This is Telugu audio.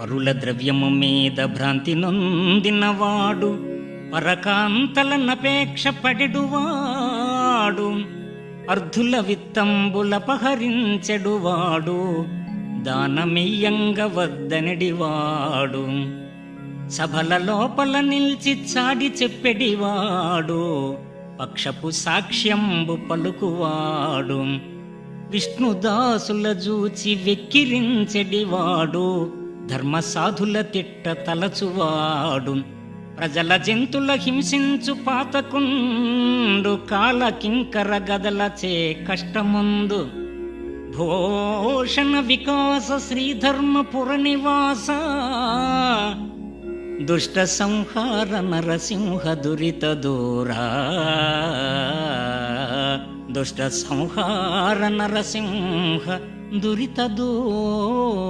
పరుల ద్రవ్యము మీద భ్రాంతి నొందినవాడు పరకాంతలనపేక్ష పడెడువాడు. అర్ధుల విత్తంబులపహరించెడువాడు దానమియ్యంగ వద్దనడివాడు. సభల లోపల నిల్చి చాడి చెప్పెడివాడు పక్షపు సాక్ష్యంబు పలుకువాడు. విష్ణుదాసుల జూచి వెక్కిరించెడివాడు ధర్మసాధుల తిట్ట తలచువాడు. ప్రజల జంతుల హింసించు పాతకుండు కాల కింకర గదలచే కష్టముందు. భూషణ వికాస శ్రీధర్మపుర నివాస దుష్ట సంహార నరసింహ దురిత దూరా. దుష్ట సంహార నరసింహ దురిత దూరా.